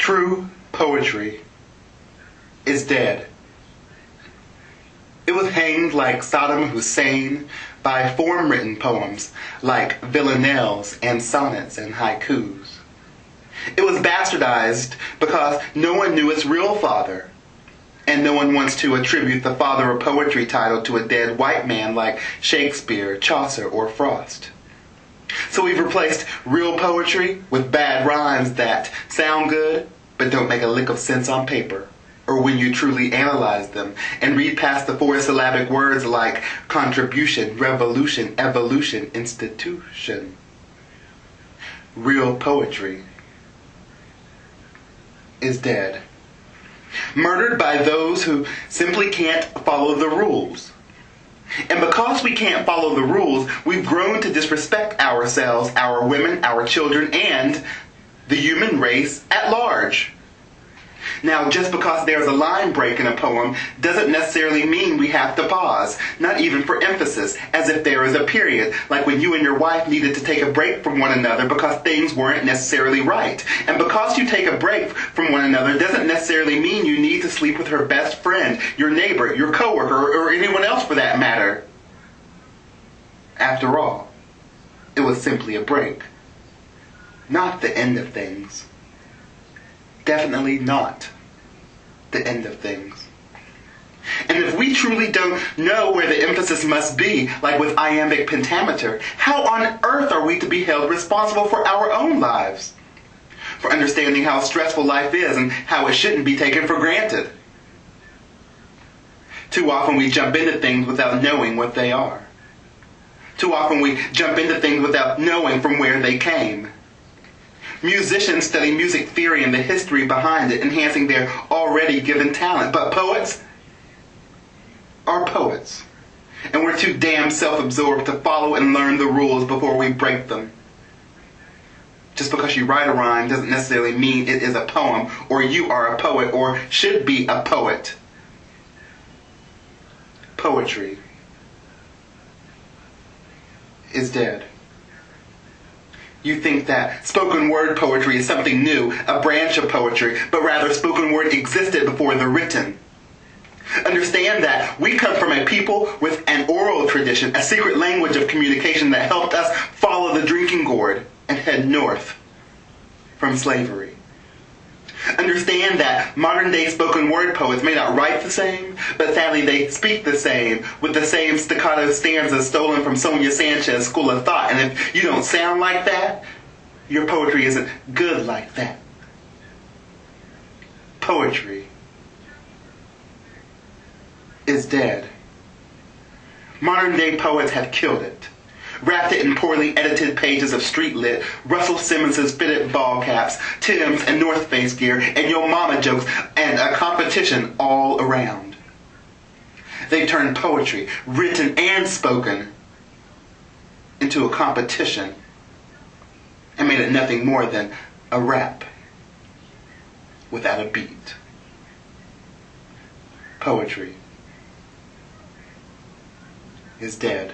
True poetry is dead. It was hanged like Saddam Hussein by form-written poems like villanelles and sonnets and haikus. It was bastardized because no one knew its real father, and no one wants to attribute the father of poetry title to a dead white man like Shakespeare, Chaucer, or Frost. So we've replaced real poetry with bad rhymes that sound good but don't make a lick of sense on paper, or when you truly analyze them and read past the four-syllabic words like contribution, revolution, evolution, institution. Real poetry is dead. Murdered by those who simply can't follow the rules. And because we can't follow the rules, we've grown to disrespect ourselves, our women, our children, and the human race at large. Now, just because there's a line break in a poem doesn't necessarily mean we have to pause, not even for emphasis, as if there is a period, like when you and your wife needed to take a break from one another because things weren't necessarily right. And because you take a break from one another doesn't necessarily mean you need to sleep with her best friend, your neighbor, your coworker, or anyone else for that matter. After all, it was simply a break, not the end of things. Definitely not the end of things. And if we truly don't know where the emphasis must be, like with iambic pentameter, how on earth are we to be held responsible for our own lives? For understanding how stressful life is and how it shouldn't be taken for granted. Too often we jump into things without knowing what they are. Too often we jump into things without knowing from where they came. Musicians study music theory and the history behind it, enhancing their already given talent. But poets are poets. And we're too damn self-absorbed to follow and learn the rules before we break them. Just because you write a rhyme doesn't necessarily mean it is a poem, or you are a poet, or should be a poet. Poetry is dead. You think that spoken word poetry is something new, a branch of poetry, but rather spoken word existed before the written. Understand that we come from a people with an oral tradition, a secret language of communication that helped us follow the drinking gourd and head north from slavery. Understand that modern-day spoken word poets may not write the same, but sadly they speak the same, with the same staccato stanzas stolen from Sonia Sanchez's school of thought. And if you don't sound like that, your poetry isn't good like that. Poetry is dead. Modern-day poets have killed it. Wrapped it in poorly edited pages of street lit, Russell Simmons's fitted ball caps, Tim's and North Face gear, and yo mama jokes, and a competition all around. They turned poetry, written and spoken, into a competition and made it nothing more than a rap without a beat. Poetry is dead.